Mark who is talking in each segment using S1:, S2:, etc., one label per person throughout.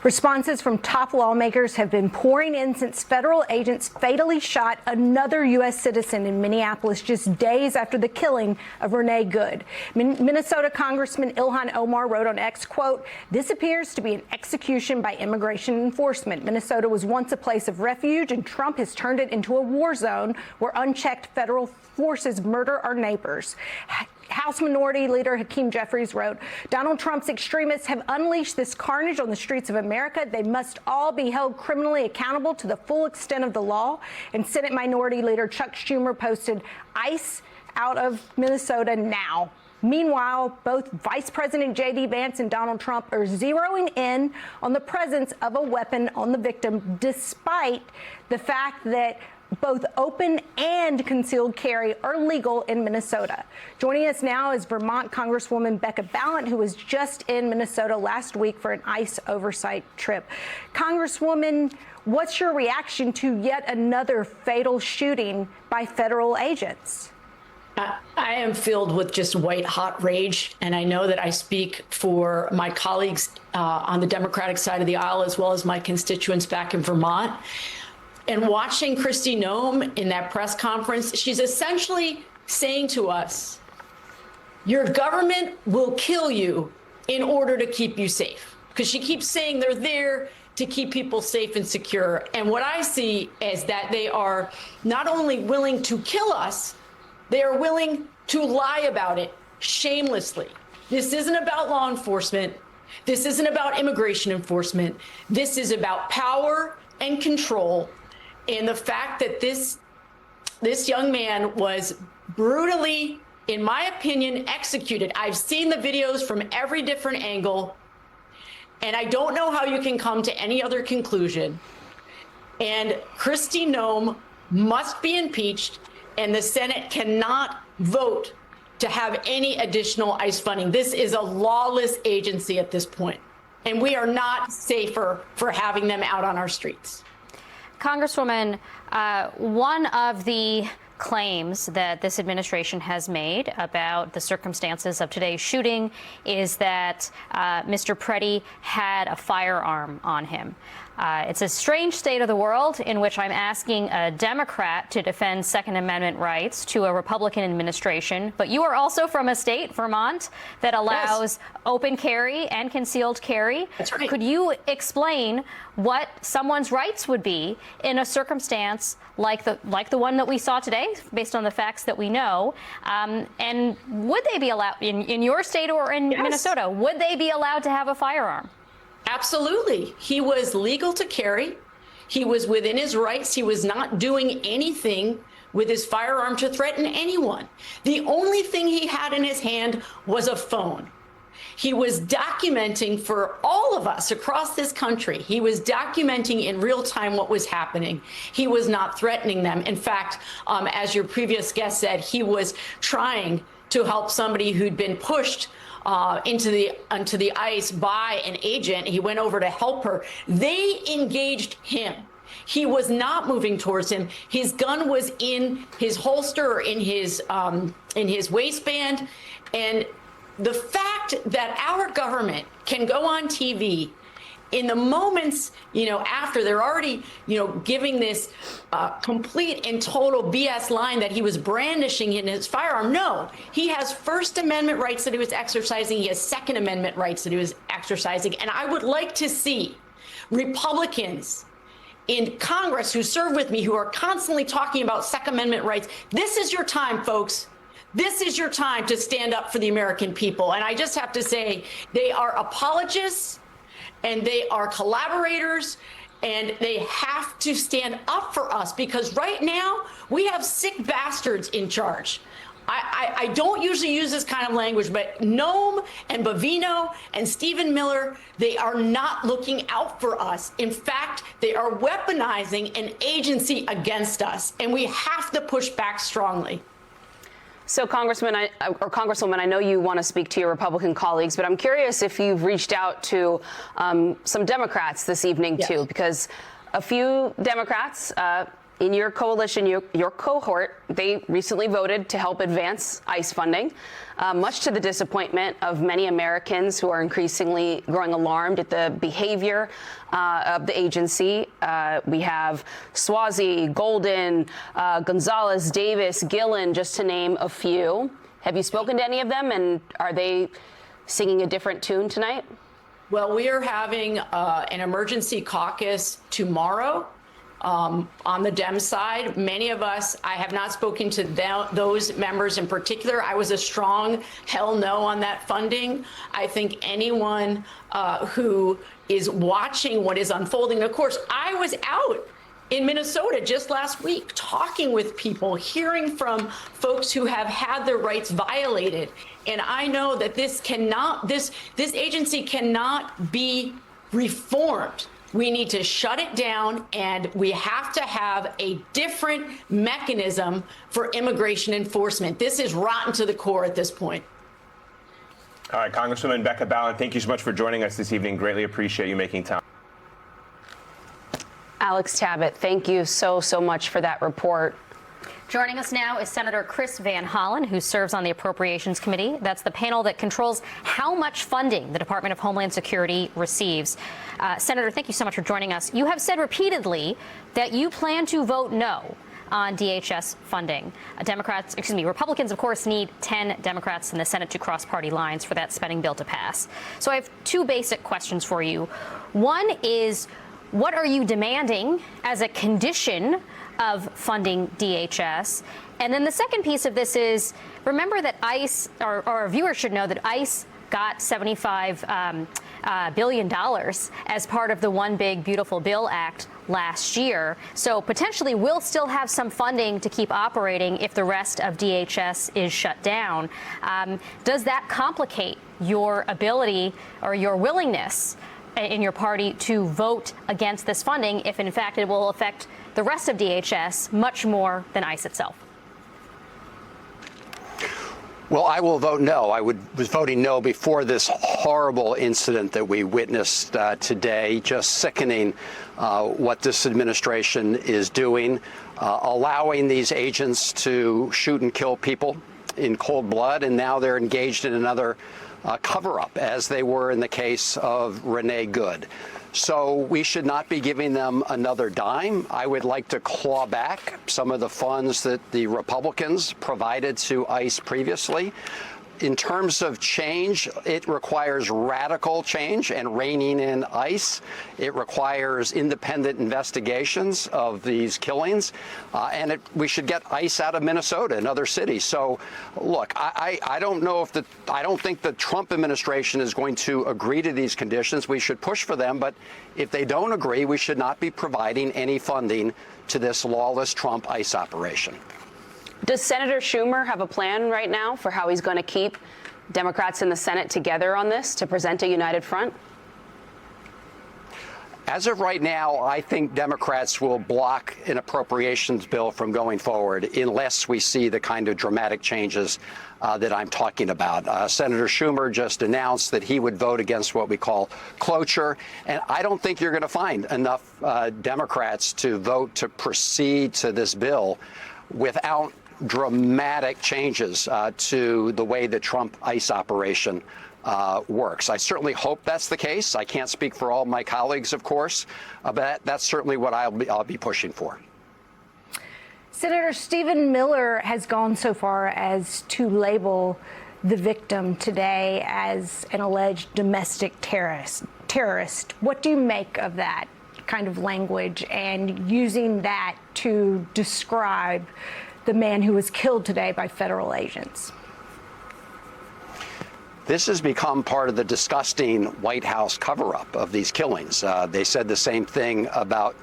S1: Responses from top lawmakers have been pouring in since federal agents fatally shot another U.S. citizen in Minneapolis just days after the killing of Renee Good. Minnesota Congressman Ilhan Omar wrote on X, quote, "This appears to be an execution by immigration enforcement. Minnesota was once a place of refuge, and Trump has turned it into a war zone where unchecked federal forces murder our neighbors." House Minority Leader Hakeem Jeffries wrote, "Donald Trump's extremists have unleashed this carnage on the streets of America. They must all be held criminally accountable to the full extent of the law." And Senate Minority Leader Chuck Schumer posted, "ICE out of Minnesota now." Meanwhile, both Vice President J.D. Vance and Donald Trump are zeroing in on the presence of a weapon on the victim, despite the fact that both open and concealed carry are legal in Minnesota. Joining us now is Vermont Congresswoman Balint, who was just in Minnesota last week for an ICE oversight trip. Congresswoman, what's your reaction to yet another fatal shooting by federal agents?
S2: I am filled with just white-hot rage, and I know that I speak for my colleagues on the Democratic side of the aisle, as well as my constituents back in Vermont. And watching Kristi Noem in that press conference, she's essentially saying to us, your government will kill you in order to keep you safe. Because she keeps saying they're there to keep people safe and secure. And what I see is that they are not only willing to kill us, they are willing to lie about it shamelessly. This isn't about law enforcement. This isn't about immigration enforcement. This is about power and control. And the fact that this young man was brutally, in my opinion, executed. I've seen the videos from every different angle, and I don't know how you can come to any other conclusion. And Kristi Noem must be impeached, and the Senate cannot vote to have any additional ICE funding. This is a lawless agency at this point, and we are not safer for having them out on our streets.
S3: Congresswoman, one of the claims that this administration has made about the circumstances of today's shooting is that Mr. Preddy had a firearm on him. It's a strange state of the world in which I'm asking a Democrat to defend Second Amendment rights to a Republican administration, but you are also from a state, Vermont, that allows open carry and concealed carry.
S2: That's right.
S3: Could you explain what someone's rights would be in a circumstance like the one that we saw today, based on the facts that we know? And would they be allowed, in your state or in Minnesota, would they be allowed to have a firearm?
S2: Absolutely. He was legal to carry. He was within his rights. He was not doing anything with his firearm to threaten anyone. The only thing he had in his hand was a phone. He was documenting for all of us across this country. He was documenting in real time what was happening. He was not threatening them. In fact, as your previous guest said, he was trying to help somebody who'd been pushed into the ice by an agent. He went over to help her. They engaged him. He was not moving towards him. His gun was in his holster or in his waistband. And the fact that our government can go on TV in the moments, after they're already, giving this complete and total BS line that he was brandishing in his firearm. No, he has First Amendment rights that he was exercising. He has Second Amendment rights that he was exercising. And I would like to see Republicans in Congress who serve with me, who are constantly talking about Second Amendment rights. This is your time, folks. This is your time to stand up for the American people. And I just have to say, they are apologists, and they are collaborators, and they have to stand up for us, because right now we have sick bastards in charge. I don't usually use this kind of language, but Noem and Bavino and Stephen Miller, they are not looking out for us. In fact, they are weaponizing an agency against us, and we have to push back strongly.
S4: So, Congresswoman, I know you want to speak to your Republican colleagues, but I'm curious if you've reached out to some Democrats this evening, too, because a few Democrats in your coalition, your cohort, they recently voted to help advance ICE funding, much to the disappointment of many Americans who are increasingly growing alarmed at the behavior of the agency. We have Swazi, Golden, Gonzalez, Davis, Gillen, just to name a few. Have you spoken to any of them, and are they singing a different tune tonight?
S2: Well, we are having an emergency caucus tomorrow. On the Dem side, many of us, I have not spoken to those members in particular. I was a strong hell no on that funding. I think anyone who is watching what is unfolding, of course, I was out in Minnesota just last week talking with people, hearing from folks who have had their rights violated. And I know that this agency cannot be reformed. We need to shut it down, and we have to have a different mechanism for immigration enforcement. This is rotten to the core at this point.
S5: All right, Congresswoman Becca Balint, thank you so much for joining us this evening. Greatly appreciate you making time.
S4: Alex Tabbitt, thank you so much for that report.
S3: Joining us now is Senator Chris Van Hollen, who serves on the Appropriations Committee. That's the panel that controls how much funding the Department of Homeland Security receives. Senator, thank you so much for joining us. You have said repeatedly that you plan to vote no on DHS funding. Republicans, of course, need 10 Democrats in the Senate to cross party lines for that spending bill to pass. So I have two basic questions for you. One is, what are you demanding as a condition of funding DHS? And then the second piece of this is, remember that ICE, or our viewers should know that ICE got $75 billion as part of the One Big Beautiful Bill Act last year. So potentially we'll still have some funding to keep operating if the rest of DHS is shut down. Does that complicate your ability or your willingness in your party to vote against this funding if, in fact, it will affect the rest of DHS much more than ICE itself?
S6: Well, I will vote no. I was voting no before this horrible incident that we witnessed today. Just sickening what this administration is doing, allowing these agents to shoot and kill people in cold blood, and now they're engaged in another cover-up, as they were in the case of Renee Good. So we should not be giving them another dime. I would like to claw back some of the funds that the Republicans provided to ICE previously. In terms of change, it requires radical change and reining in ICE. It requires independent investigations of these killings, and we should get ICE out of Minnesota and other cities. So, look, I don't know if I don't think the Trump administration is going to agree to these conditions. We should push for them, but if they don't agree, we should not be providing any funding to this lawless Trump ICE operation.
S4: Does Senator Schumer have a plan right now for how he's going to keep Democrats in the Senate together on this to present a united front?
S6: As of right now, I think Democrats will block an appropriations bill from going forward unless we see the kind of dramatic changes that I'm talking about. Senator Schumer just announced that he would vote against what we call cloture, and I don't think you're going to find enough Democrats to vote to proceed to this bill without dramatic changes to the way the Trump ICE operation works. I certainly hope that's the case. I can't speak for all my colleagues, of course, but that's certainly what I'll be pushing for.
S1: Senator Stephen Miller has gone so far as to label the victim today as an alleged domestic terrorist. What do you make of that kind of language and using that to describe the man who was killed today by federal agents?
S6: This has become part of the disgusting White House cover-up of these killings. They said the same thing about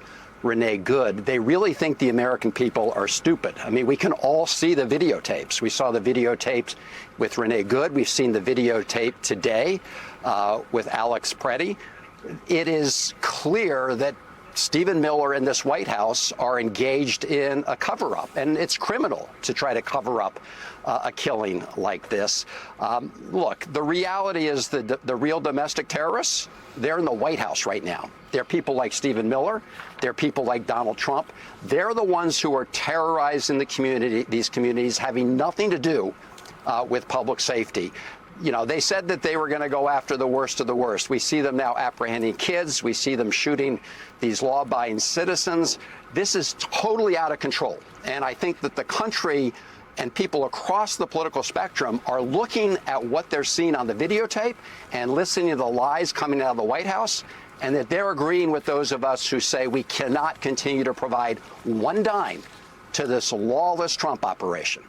S6: Renee Good. They really think the American people are stupid. I mean, we can all see the videotapes. We saw the videotapes with Renee Good. We've seen the videotape today with Alex Preddy. It is clear that Stephen Miller and this White House are engaged in a cover-up, and it's criminal to try to cover up a killing like this. Look, the reality is that the real domestic terrorists, they're in the White House right now. They're people like Stephen Miller. They're people like Donald Trump. They're the ones who are terrorizing these communities, having nothing to do with public safety. You know, they said that they were going to go after the worst of the worst. We see them now apprehending kids. We see them shooting these law-abiding citizens. This is totally out of control. And I think that the country and people across the political spectrum are looking at what they're seeing on the videotape and listening to the lies coming out of the White House, and that they're agreeing with those of us who say we cannot continue to provide one dime to this lawless Trump operation.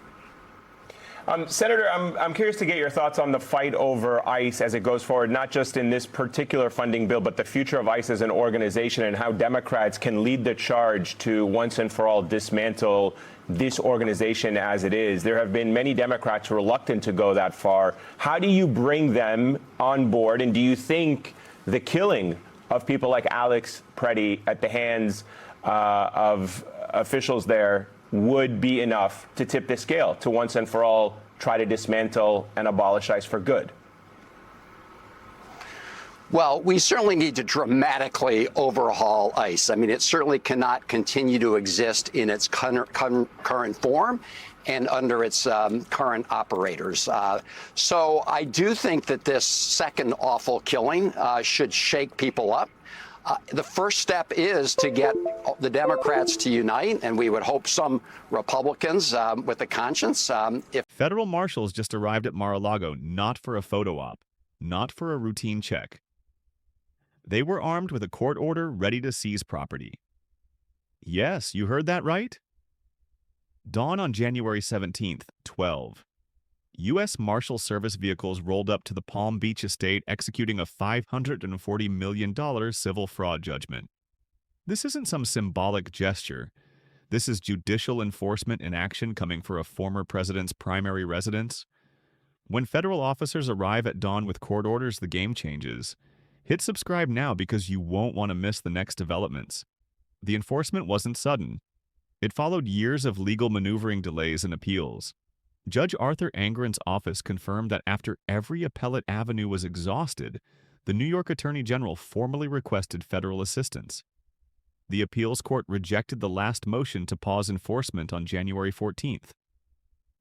S5: Senator, I'm curious to get your thoughts on the fight over ICE as it goes forward, not just in this particular funding bill, but the future of ICE as an organization and how Democrats can lead the charge to once and for all dismantle this organization as it is. There have been many Democrats reluctant to go that far. How do you bring them on board? And do you think the killing of people like Alex Preddy at the hands of officials there would be enough to tip the scale to once and for all try to dismantle and abolish ICE for good?
S6: Well, we certainly need to dramatically overhaul ICE. I mean, it certainly cannot continue to exist in its current form and under its current operators. So I do think that this second awful killing should shake people up. The first step is to get the Democrats to unite, and we would hope some Republicans with a conscience.
S7: Federal marshals just arrived at Mar-a-Lago not for a photo op, not for a routine check. They were armed with a court order ready to seize property. Yes, you heard that right. Dawn on January 17th, 12. U.S. Marshal Service vehicles rolled up to the Palm Beach estate executing a $540 million civil fraud judgment. This isn't some symbolic gesture. This is judicial enforcement in action coming for a former president's primary residence. When federal officers arrive at dawn with court orders, the game changes. Hit subscribe now because you won't want to miss the next developments. The enforcement wasn't sudden. It followed years of legal maneuvering delays and appeals. Judge Arthur Angren's office confirmed that after every appellate avenue was exhausted, the New York Attorney General formally requested federal assistance. The appeals court rejected the last motion to pause enforcement on January 14th.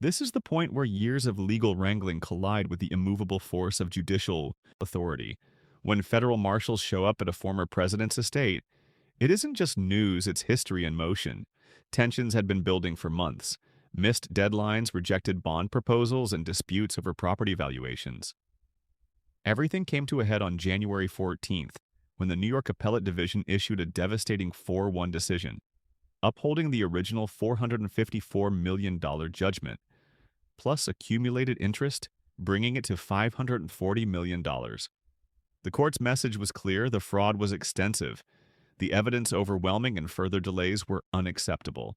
S7: This is the point where years of legal wrangling collide with the immovable force of judicial authority. When federal marshals show up at a former president's estate, it isn't just news, it's history in motion. Tensions had been building for months. Missed deadlines, rejected bond proposals, and disputes over property valuations. Everything came to a head on January 14th, when the New York Appellate Division issued a devastating 4-1 decision, upholding the original $454 million judgment, plus accumulated interest, bringing it to $540 million. The court's message was clear: the fraud was extensive, the evidence overwhelming, and further delays were unacceptable.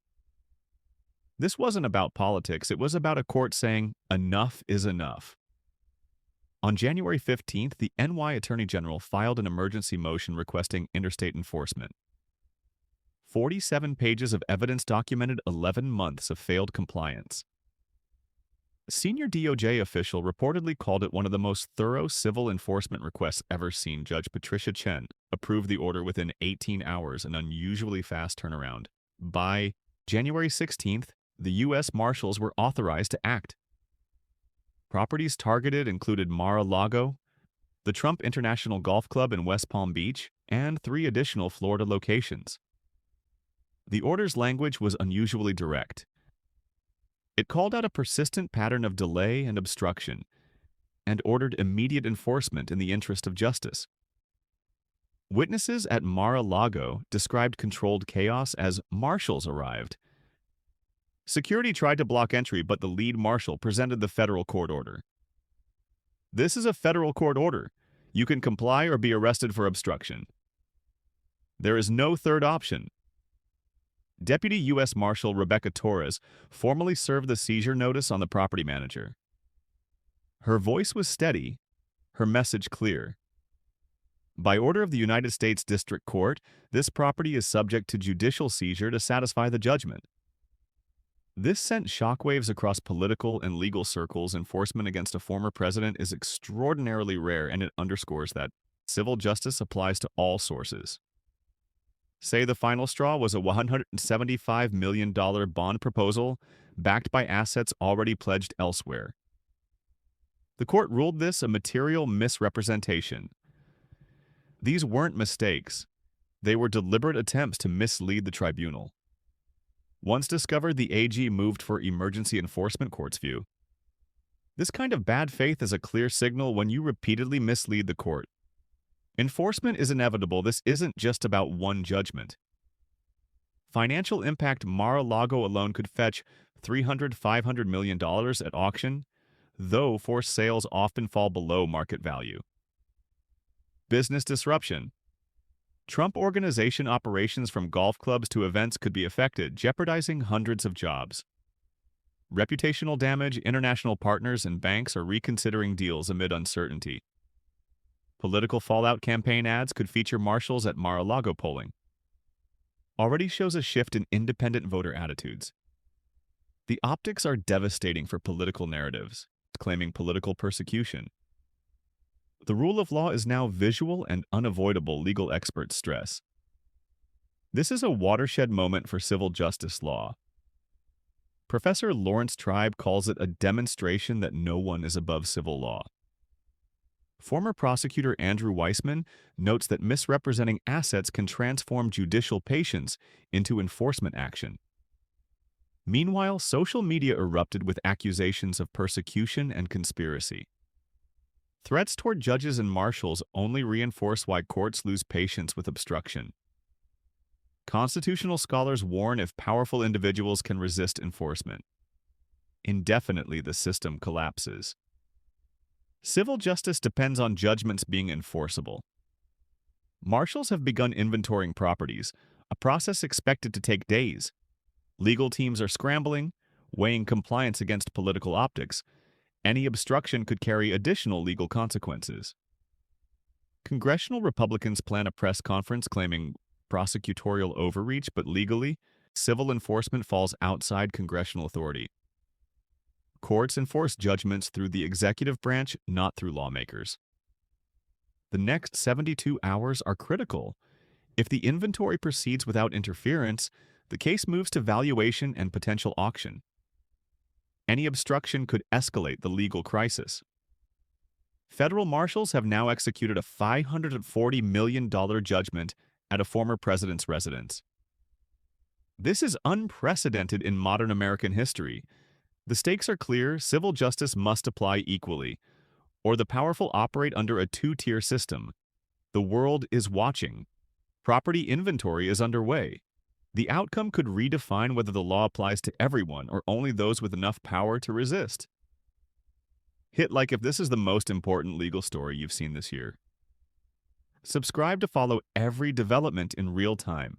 S7: This wasn't about politics, it was about a court saying, enough is enough. On January 15th, the NY Attorney General filed an emergency motion requesting interstate enforcement. 47 pages of evidence documented 11 months of failed compliance. A senior DOJ official reportedly called it one of the most thorough civil enforcement requests ever seen. Judge Patricia Chen approved the order within 18 hours, an unusually fast turnaround. By January 16th, the U.S. Marshals were authorized to act. Properties targeted included Mar-a-Lago, the Trump International Golf Club in West Palm Beach, and 3 additional Florida locations. The order's language was unusually direct. It called out a persistent pattern of delay and obstruction, and ordered immediate enforcement in the interest of justice. Witnesses at Mar-a-Lago described controlled chaos as marshals arrived. Security tried to block entry, but the lead marshal presented the federal court order. This is a federal court order. You can comply or be arrested for obstruction. There is no third option. Deputy U.S. Marshal Rebecca Torres formally served the seizure notice on the property manager. Her voice was steady, her message clear. By order of the United States District Court, this property is subject to judicial seizure to satisfy the judgment. This sent shockwaves across political and legal circles. Enforcement against a former president is extraordinarily rare, and it underscores that civil justice applies to all sources. Say the final straw was a $175 million bond proposal backed by assets already pledged elsewhere. The court ruled this a material misrepresentation. These weren't mistakes. They were deliberate attempts to mislead the tribunal. Once discovered, the AG moved for emergency enforcement, court's view. This kind of bad faith is a clear signal when you repeatedly mislead the court. Enforcement is inevitable. This isn't just about one judgment. Financial impact: Mar-a-Lago alone could fetch $300–500 million at auction, though forced sales often fall below market value. Business disruption: Trump Organization operations from golf clubs to events could be affected, jeopardizing hundreds of jobs. Reputational damage: international partners and banks are reconsidering deals amid uncertainty. Political fallout: campaign ads could feature marshals at Mar-a-Lago polling. Already shows a shift in independent voter attitudes. The optics are devastating for political narratives, claiming political persecution. The rule of law is now visual and unavoidable, legal experts stress. This is a watershed moment for civil justice law. Professor Lawrence Tribe calls it a demonstration that no one is above civil law. Former prosecutor Andrew Weissman notes that misrepresenting assets can transform judicial patience into enforcement action. Meanwhile, social media erupted with accusations of persecution and conspiracy. Threats toward judges and marshals only reinforce why courts lose patience with obstruction. Constitutional scholars warn if powerful individuals can resist enforcement, indefinitely the system collapses. Civil justice depends on judgments being enforceable. Marshals have begun inventorying properties, a process expected to take days. Legal teams are scrambling, weighing compliance against political optics. Any obstruction could carry additional legal consequences. Congressional Republicans plan a press conference claiming prosecutorial overreach, but legally, civil enforcement falls outside congressional authority. Courts enforce judgments through the executive branch, not through lawmakers. The next 72 hours are critical. If the inventory proceeds without interference, the case moves to valuation and potential auction. Any obstruction could escalate the legal crisis. Federal marshals have now executed a $540 million judgment at a former president's residence. This is unprecedented in modern American history. The stakes are clear: civil justice must apply equally, or the powerful operate under a two-tier system. The world is watching. Property inventory is underway. The outcome could redefine whether the law applies to everyone or only those with enough power to resist. Hit like if this is the most important legal story you've seen this year. Subscribe to follow every development in real time.